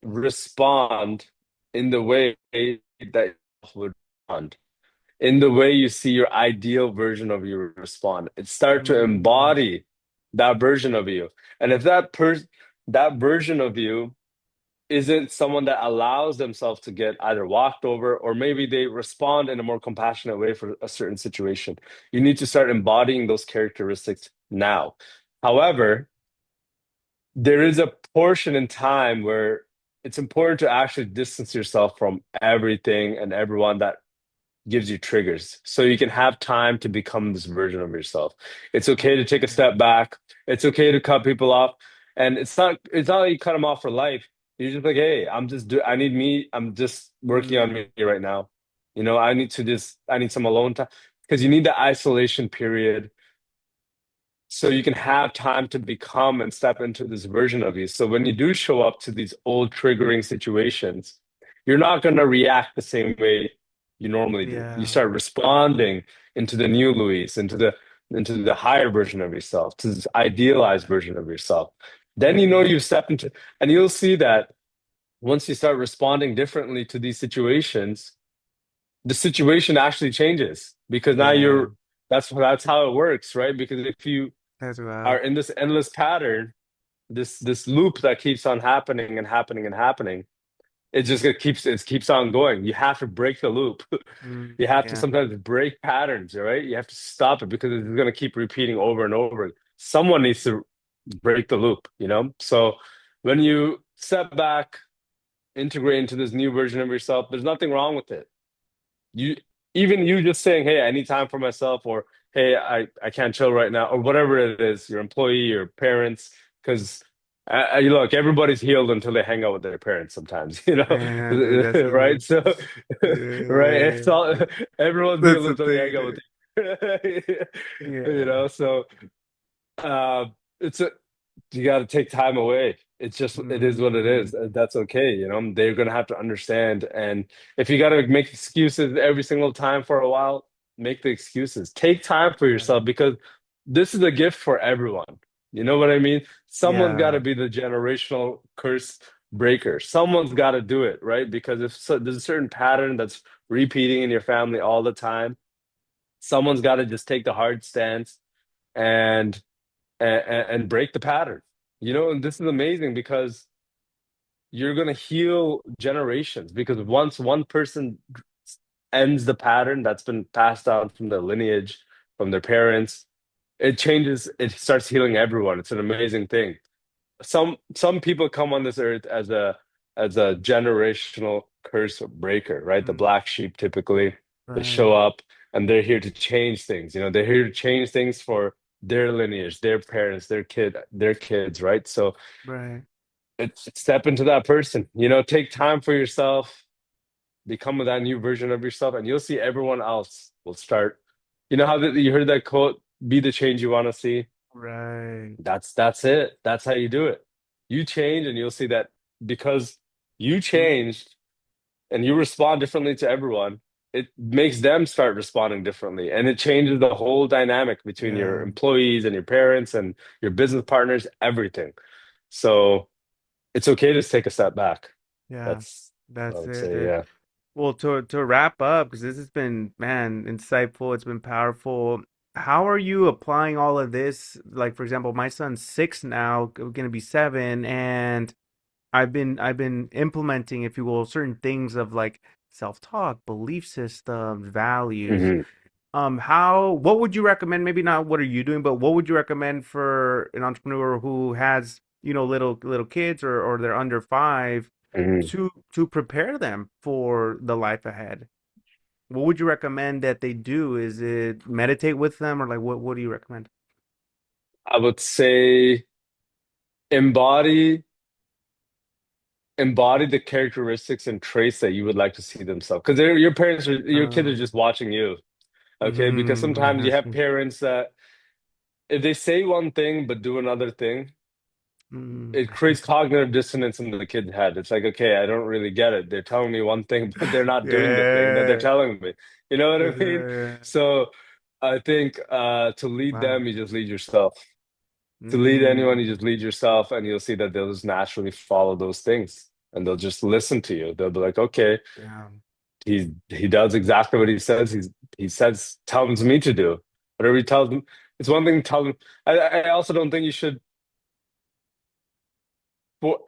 [SPEAKER 2] respond in the way that you would respond, in the way you see your ideal version of you respond. It start to
[SPEAKER 1] mm,
[SPEAKER 2] embody that version of you. And if that version of you isn't someone that allows themselves to get either walked over, or maybe they respond in a more compassionate way for a certain situation. You need to start embodying those characteristics now. However, there is a portion in time where it's important to actually distance yourself from everything and everyone that gives you triggers so you can have time to become this version of yourself. It's okay to take a
[SPEAKER 1] Okay.
[SPEAKER 2] step back. It's okay to cut people off. And it's not like you cut them off for life. You're just like, hey, I need me. I'm just working on
[SPEAKER 1] Mm,
[SPEAKER 2] me right now. I need some alone time because you need the isolation period so you can have time to become and step into this version of you. So when you do show up to these old triggering situations, you're not going to react the same way you normally do. You
[SPEAKER 1] yeah.
[SPEAKER 2] start responding into the new Luis, into the higher version of yourself, to this idealized version of yourself. Then you know
[SPEAKER 1] Mm,
[SPEAKER 2] you step into, and you'll see that once you start responding differently to these situations, the situation actually changes because now
[SPEAKER 1] yeah.
[SPEAKER 2] that's how it works, right? Because if you
[SPEAKER 1] That's
[SPEAKER 2] are
[SPEAKER 1] wild.
[SPEAKER 2] in this endless pattern, this loop that keeps on happening and happening and happening. It keeps on going. You have to break the loop.
[SPEAKER 1] Mm,
[SPEAKER 2] You have to
[SPEAKER 1] yeah.
[SPEAKER 2] sometimes break patterns, right? You have to stop it because it's going to keep repeating over and over. Someone needs to break the loop, you know? So when you step back, integrate into this new version of yourself, there's nothing wrong with it. You even you just saying, "Hey, I need time for myself," or "Hey, I can't chill right now," or whatever it is, your employee, your parents, because look, everybody's healed until they hang out with their parents sometimes,
[SPEAKER 1] Yeah, that's
[SPEAKER 2] right? So, right, it's
[SPEAKER 1] yeah.
[SPEAKER 2] all everyone's
[SPEAKER 1] That's
[SPEAKER 2] healed
[SPEAKER 1] the
[SPEAKER 2] until they
[SPEAKER 1] thing.
[SPEAKER 2] hang out with
[SPEAKER 1] Yeah.
[SPEAKER 2] so uh, it's a you got to take time away. It is what it is.
[SPEAKER 1] Mm,
[SPEAKER 2] That's okay. They're gonna have to understand. And if you got to make excuses every single time for a while, make the excuses. Take time for
[SPEAKER 1] yeah.
[SPEAKER 2] yourself because this is a gift for everyone. You know what I mean? Someone's got
[SPEAKER 1] Yeah.
[SPEAKER 2] to be the generational curse breaker. Someone's got to do it, right? Because if there's a certain pattern that's repeating in your family all the time, someone's got to just take the hard stance and and break the pattern. And this is amazing because you're going to heal generations because once one person ends the pattern that's been passed down from their lineage, from their parents, it starts healing everyone. It's an amazing thing. Some people come on this earth as a generational curse breaker, right? The
[SPEAKER 1] Mm,
[SPEAKER 2] black sheep typically, they show
[SPEAKER 1] right.
[SPEAKER 2] up and they're here to change things. They're here to change things for their lineage, their parents, their kids, right? So
[SPEAKER 1] Right.
[SPEAKER 2] it's step into that person. Take time for yourself, become that new version of yourself, and you'll see everyone else will start. You know how you heard that quote, "Be the change you want to see."
[SPEAKER 1] Right.
[SPEAKER 2] That's it. That's how you do it. You change and you'll see that because you
[SPEAKER 1] Mm,
[SPEAKER 2] changed and you respond differently to everyone, it makes them start responding differently. And it changes the whole dynamic between your
[SPEAKER 1] yeah.
[SPEAKER 2] employees and your parents and your business partners, everything. So it's okay to take a step back.
[SPEAKER 1] Yeah.
[SPEAKER 2] That's what I
[SPEAKER 1] That's
[SPEAKER 2] would
[SPEAKER 1] it,
[SPEAKER 2] say.
[SPEAKER 1] dude.
[SPEAKER 2] Yeah.
[SPEAKER 1] Well, to wrap up, because this has been, man, insightful. It's been powerful. How are you applying all of this? Like, for example, my son's 6 now, gonna be 7, and I've been implementing, if you will, certain things of like self-talk, belief systems, values.
[SPEAKER 2] Hmm.
[SPEAKER 1] What would you recommend? Maybe not what are you doing, but what would you recommend for an entrepreneur who has, little kids or they're under 5
[SPEAKER 2] Hmm.
[SPEAKER 1] to prepare them for the life ahead? What would you recommend that they do? Is it meditate with them or like what do you recommend?
[SPEAKER 2] I would say embody embody the characteristics and traits that you would like to see themselves. Because your kids are
[SPEAKER 1] Um,
[SPEAKER 2] just watching you. Okay, because
[SPEAKER 1] mm,
[SPEAKER 2] sometimes you
[SPEAKER 1] that's
[SPEAKER 2] have
[SPEAKER 1] good.
[SPEAKER 2] parents that if they say one thing but do another thing,
[SPEAKER 1] Mm,
[SPEAKER 2] it creates cognitive dissonance in the kid's head. It's like, okay, I don't really get it. They're telling me one thing, but they're not doing the thing that they're
[SPEAKER 1] yeah.
[SPEAKER 2] telling me. You know what I mean?
[SPEAKER 1] Yeah.
[SPEAKER 2] So I think to lead
[SPEAKER 1] Wow.
[SPEAKER 2] them, you just lead yourself. To lead anyone, you
[SPEAKER 1] Mm,
[SPEAKER 2] just lead yourself, and you'll see that they'll just naturally follow those things, and they'll just listen to you. They'll be like, okay,
[SPEAKER 1] yeah.
[SPEAKER 2] he does exactly what he says. He says tells me to do whatever he tells me. It's one thing to tell him. I also don't think you should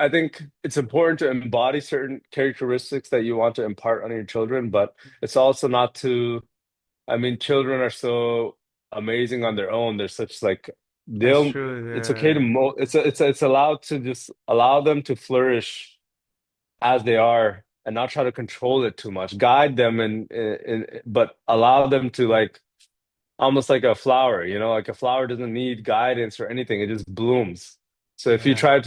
[SPEAKER 2] I think it's important to embody certain characteristics that you want to impart on your children, but it's also not to, I mean, children are so amazing on their own. They're such like
[SPEAKER 1] That's
[SPEAKER 2] they'll it's okay to
[SPEAKER 1] true.
[SPEAKER 2] it's allowed to just allow them to flourish as they are and not try to control it too much. Guide them and but allow them to like almost like a flower, like a flower doesn't need guidance or anything. It just blooms. So
[SPEAKER 1] Yeah.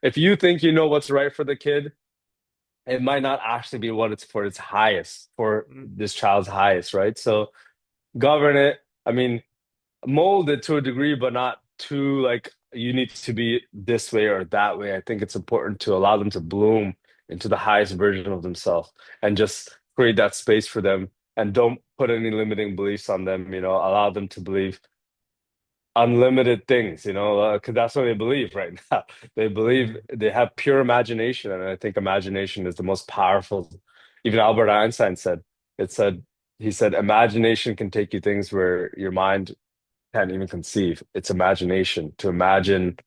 [SPEAKER 2] if you think you know what's right for the kid, it might not actually be what it's for its highest, for
[SPEAKER 1] Mm,
[SPEAKER 2] this child's highest, right? So govern it. I mean, mold it to a degree, but not too like you need to be this way or that way. I think it's important to allow them to bloom into the highest version of themselves and just create that space for them and don't put any limiting beliefs on them, allow them to believe unlimited things, because that's what they believe right now. They believe
[SPEAKER 1] yeah.
[SPEAKER 2] they have pure imagination, and I think imagination is the most powerful. Even Albert Einstein said, it said, he said, imagination can take you things where your mind can't even conceive. It's imagination to imagine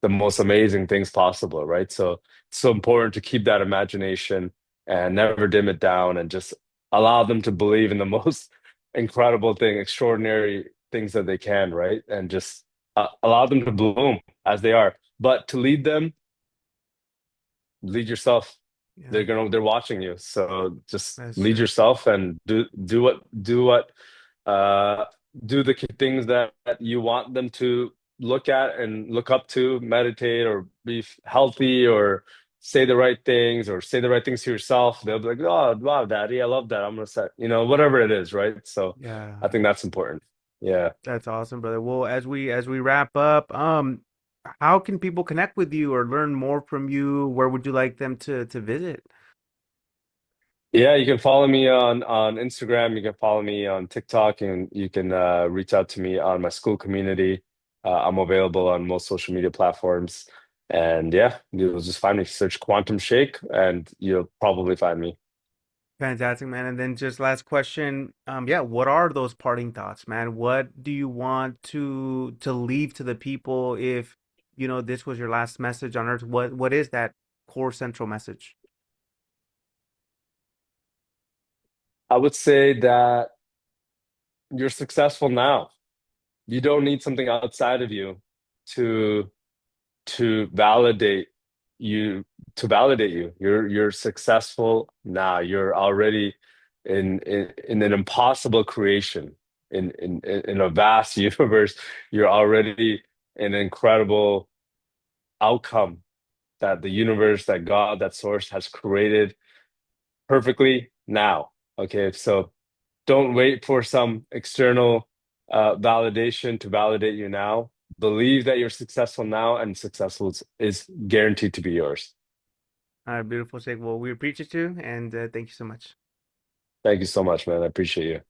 [SPEAKER 2] the most amazing things possible, right? So it's so important to keep that imagination and never dim it down and just allow them to believe in the most incredible thing, extraordinary things that they can, right? And just allow them to bloom as they are. But to lead them, lead yourself.
[SPEAKER 1] Yeah.
[SPEAKER 2] They're watching you. So just
[SPEAKER 1] That's
[SPEAKER 2] lead
[SPEAKER 1] true.
[SPEAKER 2] yourself and do what uh do the things that you want them to look at and look up to, meditate or be healthy or say the right things or say the right things to yourself. They'll be like, "Oh, wow, daddy, I love that. I'm gonna set," whatever it is, right? So
[SPEAKER 1] Yeah.
[SPEAKER 2] I think that's important. Yeah.
[SPEAKER 1] That's awesome, brother. Well, as we wrap up, how can people connect with you or learn more from you? Where would you like them to visit?
[SPEAKER 2] Yeah, you can follow me on Instagram. You can follow me on TikTok, and you can reach out to me on my school community. I'm available on most social media platforms. And yeah, you'll just find me. Search Quantum Shake, and you'll probably find me.
[SPEAKER 1] Fantastic, man. And then just last question, yeah, what are those parting thoughts, man? What do you want to leave to the people if, this was your last message on earth? What is that core central message?
[SPEAKER 2] I would say that you're successful now. You don't need something outside of you to to validate you to validate you. You're successful now. You're already in an impossible creation in a vast universe. You're already an incredible outcome that the universe, that God, that source has created perfectly now. Okay, so don't wait for some external validation to validate you now. Believe that you're successful now, and successful is guaranteed to be yours.
[SPEAKER 1] All right, beautiful, Sheikh. Well, we appreciate you and thank you so much.
[SPEAKER 2] Thank you so much, man. I appreciate you.